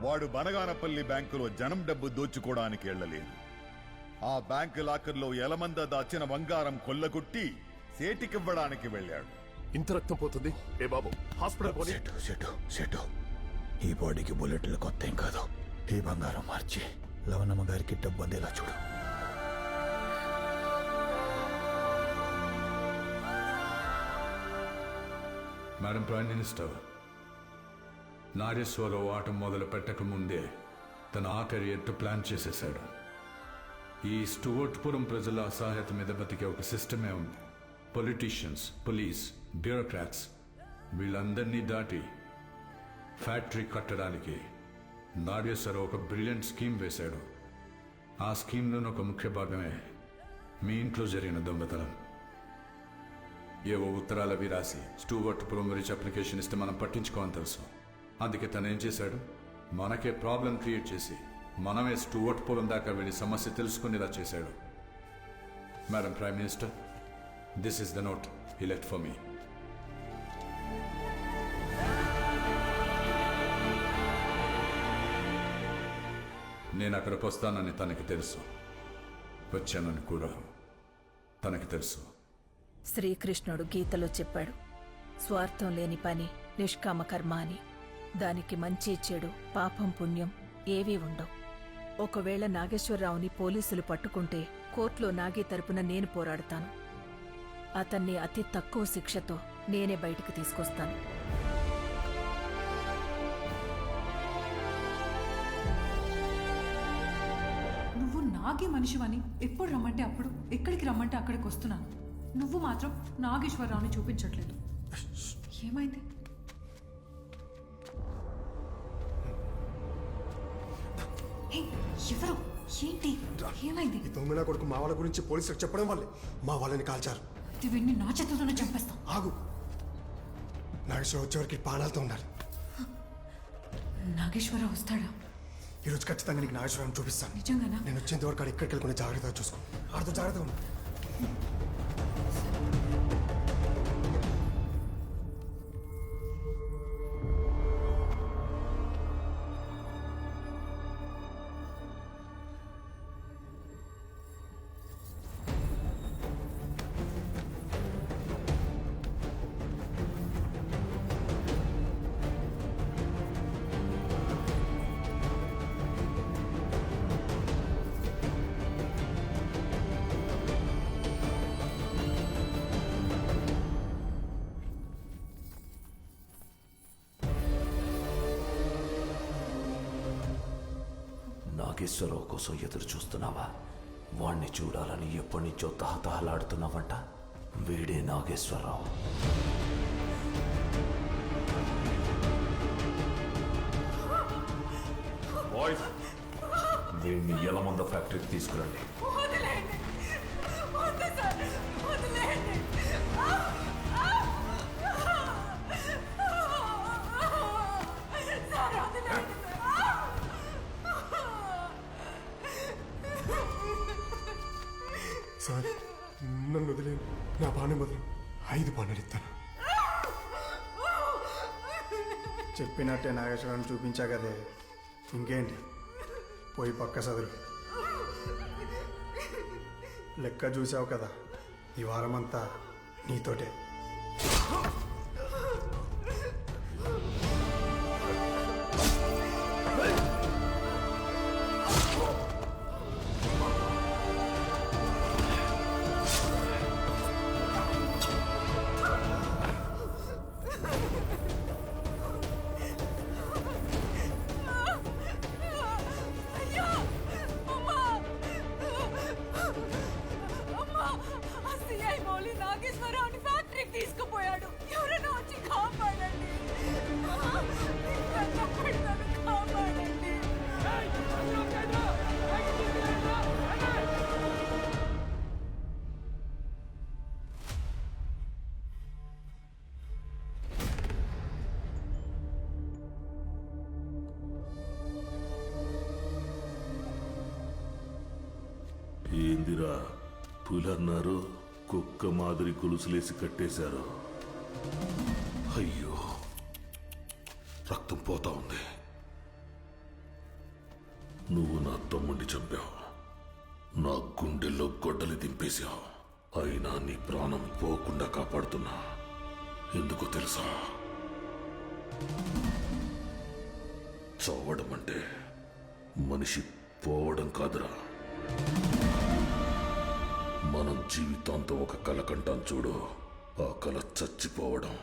వాడు బనగానపల్లి బ్యాంకులో జనం డబ్బు దోచుకోవడానికి వెళ్ళలేదు. ఆ బ్యాంకు లాకర్లో ఎలమంద దాచిన బంగారం కొల్లగొట్టి సేటికివ్వడానికి వెళ్ళాడు. ఇంత రక్తం పోతుంది. ఏ బాబు, హాస్పిటల్ పోనీ. సెటు ఈ బాడీకి బుల్లెట్లు కొత్త ఏం కాదు. ఈ బంగారం మార్చి లవణమ్మ గారికి డబ్బు అందేలా చూడు. మేడం ప్రైమ్ మినిస్టర్, నాగేశ్వరరావు ఆట మొదలు పెట్టక ముందే తన ఆఖరి ఎత్తు ప్లాన్ చేసేశాడు. ఈ స్టూవర్ట్పురం ప్రజల అసహాయత మీద బతికే ఒక సిస్టమే ఉంది. పొలిటీషియన్స్, పోలీస్, బ్యూరోక్రాట్స్ వీళ్ళందరినీ దాటి ఫ్యాక్టరీ కట్టడానికి నాగేశ్వరరావు ఒక బ్రిలియంట్ స్కీమ్ వేశాడు. ఆ స్కీమ్లోని ఒక ముఖ్య భాగమే మీ ఇంట్లో జరిగిన దొంగతనం. ఏవో ఉత్తరాలు అవి రాసి స్టూవర్ట్పురం రిచ్ అప్లికేషన్ ఇస్తే మనం పట్టించుకోని తెలుసు. అందుకే తను ఏం చేశాడు, మనకే ప్రాబ్లం క్రియేట్ చేసి మనమే స్టూవర్ట్పురం దాకా వెళ్ళి సమస్య తెలుసుకునేలా చేశాడు. Madam prime minister, this is the note he left for me. నేను అక్కడికి వస్తానని తనకి తెలుసు, వచ్చానని కూడా తనకి తెలుసు. శ్రీకృష్ణుడు గీతలో చెప్పాడు, స్వార్థం లేని పని నిష్కామ కర్మ అని. దానికి మంచి చెడు, పాపం పుణ్యం ఏవీ ఉండవు. ఒకవేళ నాగేశ్వరరావుని పోలీసులు పట్టుకుంటే కోర్టులో నాగి తరపున నేను పోరాడతాను. అతన్ని అతి తక్కువ శిక్షతో నేనే బయటికి తీసుకొస్తాను. నువ్వు నాగే మనిషివని ఎప్పుడు రమ్మంటే అప్పుడు, ఎక్కడికి రమ్మంటే అక్కడికి వస్తున్నాను. నువ్వు మాత్రం నాగేశ్వరరావుని చూపించట్లేదు. ఏమైంది? ఎవరు? ఏంటి? ఏమైంది? ఈ దొంగన కొడుకు మా వాళ్ళ గురించి పోలీసులకు చెప్పడం వల్లే మా వాళ్ళని కాల్చారు. వీడిని నా చేతుల్లోనే చంపేస్తాం. ఆగు, నాగేశ్వరరావు వచ్చేవరకు ప్రాణాలతో ఉండాలి. నాగేశ్వరరావు వస్తాడా? ఈరోజు ఖచ్చితంగా నీకు నాగేశ్వరరావు చూపిస్తాను. నిజంగానా? నేను వచ్చేంత వరకు ఎక్కడికి వెళ్ళకుండా జాగ్రత్తగా చూసుకో. ఆడితో జాగ్రత్తగా ఉన్నా. నాగేశ్వరరావు కోసం ఎదురు చూస్తున్నావా? వాణ్ణి చూడాలని ఎప్పటి నుంచో తహతహలాడుతున్నావంట. వీడే నాగేశ్వరరావు. వీడిని ఎలమంద ఫ్యాక్టరీకి తీసుకురండి. సార్, నన్ను వదిలేను. నా బాణం వదిలేను. 5 బాణాలు ఇస్తాను. చెప్పినట్టే నాగేశ్వరాన్ని చూపించా కదే, ఇంకేంటి? పోయి పక్క సదురు. లెక్క చూసావు కదా, ఈ వారమంతా నీతోటే. నాగేశ్వరరావుని ఫ్యాక్టరీకి తీసుకుపోయాడు. ఎవరైనా వచ్చి కాపాడండి, కాపాడండి. ఏందిరా పులన్నారు, కుక్క మాదిరి గొలుసులేసి కట్టేశారు. అయ్యో, రక్తం పోతా ఉంది. నువ్వు నా తమ్ముడిని చంపావు, నా గుండెల్లో గొడ్డలి దింపేశావు. అయినా నీ ప్రాణం పోకుండా కాపాడుతున్నా. ఎందుకో తెలుసా? చావడం అంటే మనిషి పోవడం కాదురా. మనం జీవితాంతం ఒక కల కంటాం చూడు, ఆ కల చచ్చిపోవడం.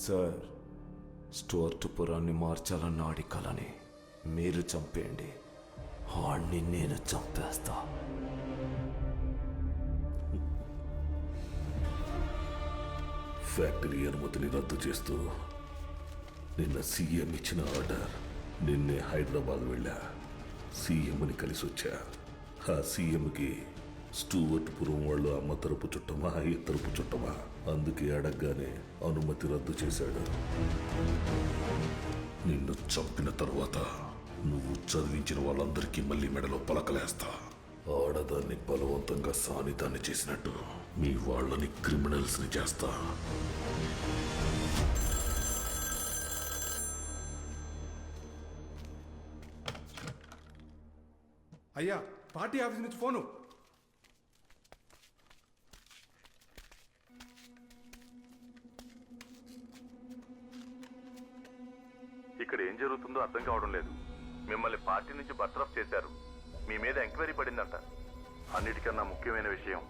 సార్, స్టూవర్ట్ పురాన్ని మార్చాలన్న ఆడి కలని మీరు చంపేయండి, ఆడిని నేను చంపేస్తా. ఫ్యాక్టరీ అనుమతిని రద్దు చేస్తూ నిన్న సీఎం ఇచ్చిన ఆర్డర్. నిన్నే హైదరాబాద్ వెళ్ళా, సీఎంని కలిసి వచ్చా. ఆ సీఎంకి స్టూవర్ట్పురం వాళ్ళు అమ్మ తరపు చుట్టమా, అయ్య తరపు చుట్టమా? అందుకే అడగగానే అనుమతి రద్దు చేశాడు. నిన్ను చంపిన తర్వాత నువ్వు చదివించిన వాళ్ళందరికీ మళ్ళీ మెడలో పలకలేస్తా. ఆడదాన్ని బలవంతంగా సానితాన్ని చేసినట్టు మీ వాళ్ళని క్రిమినల్స్ని చేస్తా. అయ్యా, పార్టీ ఆఫీస్ నుంచి ఫోను. ఇక్కడ ఏం జరుగుతుందో అర్థం కావడం లేదు. మిమ్మల్ని పార్టీ నుంచి బర్తరఫ్ చేశారు, మీ మీద ఎంక్వైరీ పడిందంట. అన్నిటికన్నా ముఖ్యమైన విషయం,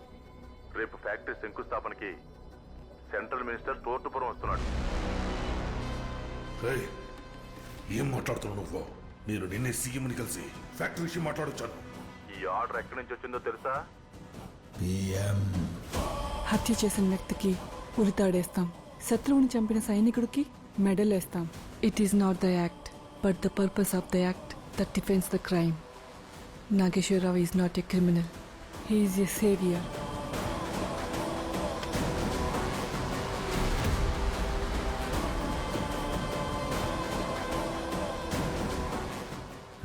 రేపు ఫ్యాక్టరీ శంకుస్థాపనకి సెంట్రల్ మినిస్టర్ తోర్టుపురం వస్తున్నాడు. ఏయ్, ఏం మాట్లాడుతున్నావు నువ్వు? నేను నిన్నే సీఎంని కలిసి ఫ్యాక్టరీ విషయం మాట్లాడొచ్చాను. ఈ ఆర్డర్ ఎక్కడి నుంచి వచ్చిందో తెలుసా? హత్య చేసిన వ్యక్తికి ఉరితాడేస్తాం, శత్రువుని చంపిన సైనికుడికి మెడల్ వేస్తాం. It is not the act but the purpose of the act that defence the crime. Nageswararao is not a criminal, he is a saviour.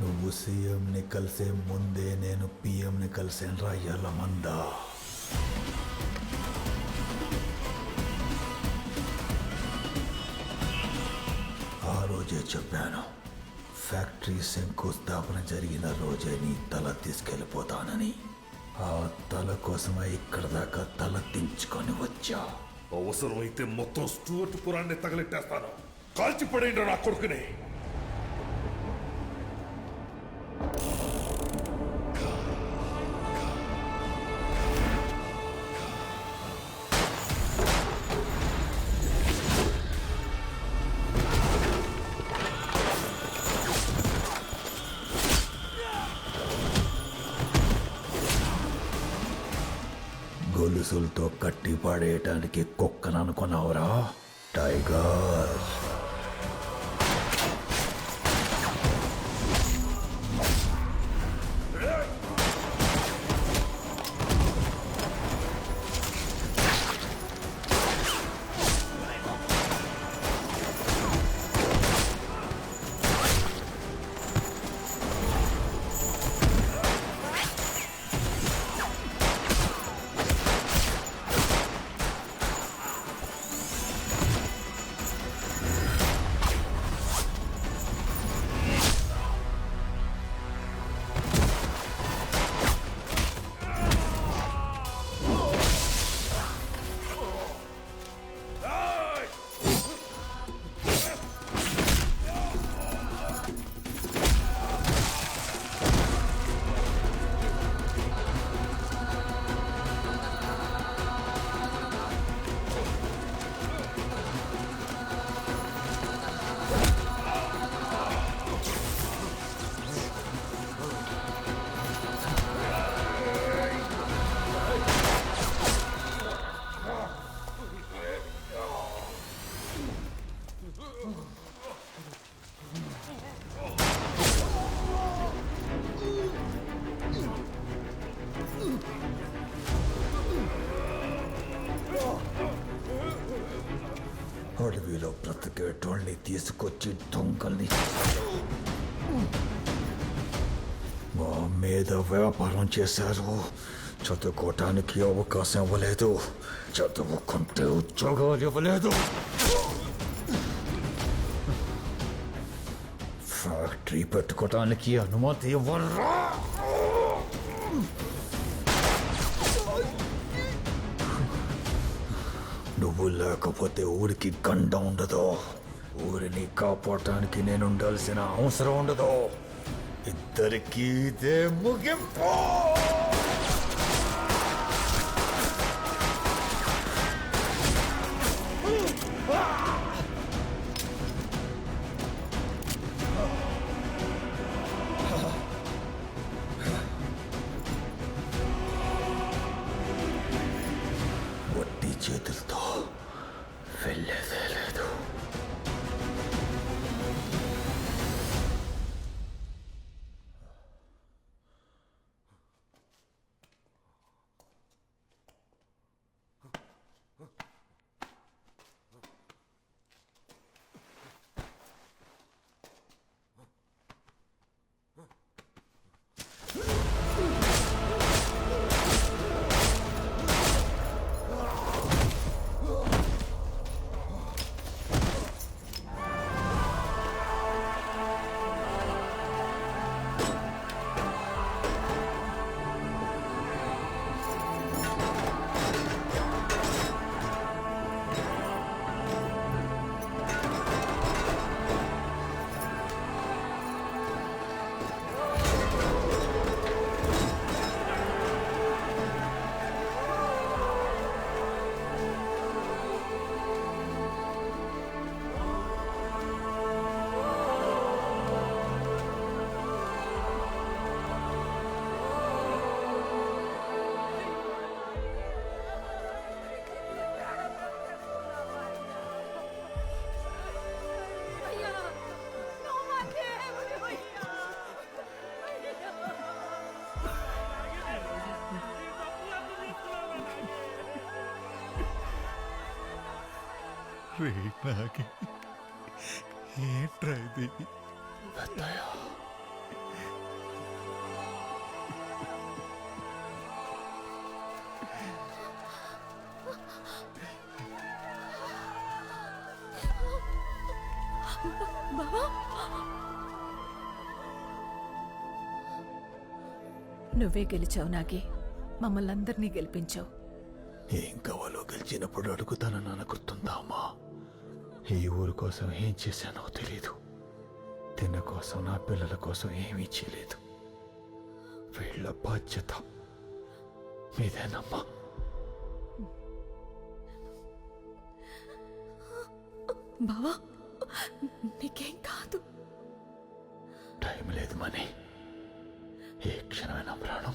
నువ్వు సీఎంని కలిసే ముందే నేను పిఎంని కలిసాను రా ఎల్లమందా. ఆ రోజే చెప్పాను, ఫ్యాక్టరీ శంకుస్థాపన జరిగిన రోజే నీ తల తీసుకెళ్ళిపోతానని. ఆ తల కోసమే ఇక్కడ దాకా తల దించుకొని వచ్చా. అవసరమైతే మొత్తం స్టూవర్ట్ పురాన్ని తగలెట్టేస్తాను. కాల్చి పడేయండి నా కొడుకుని. గొలుసులతో కట్టి పడేయటానికి కుక్కను అనుకున్నావురా టైగర్? అడవిలో బ్రతికేటోళ్ళని తీసుకొచ్చి దొంగల్ని మా మీద వ్యాపారం చేశారు. చదువుకోవటానికి అవకాశం ఇవ్వలేదు, చదువుకుంటే ఉద్యోగాలు ఇవ్వలేదు. ఫ్యాక్టరీ పెట్టుకోవటానికి అనుమతి ఇవ్వరా? నువ్వు లేకపోతే ఊరికి గండ ఉండదు. ఊరిని కాపాడటానికి నేను ఉండాల్సిన అవసరం ఉండదు. ఇద్దరికీ ఇదే ముగింపు. వట్టి చేతులతో వెళ్ళేదే లేదు. ఏంట్రా ఇది? నువ్వే గెలిచావు నాగి. మమ్మల్ని అందరినీ గెలిపించావు. ఏం కావాలో గెలిచినప్పుడు అడుగుతానని నాన్న గుర్తుందా అమ్మా? ఈ ఊరు కోసం ఏం చేశానో తెలీదు. తిన్న కోసం, నా పిల్లల కోసం ఏమీ చేయలేదు. వీళ్ళ బాధ్యత మీదేనమ్మా. బావా, నీకేం కాదు. టైం లేదు మనీ. ఏ క్షణమైనా ప్రాణం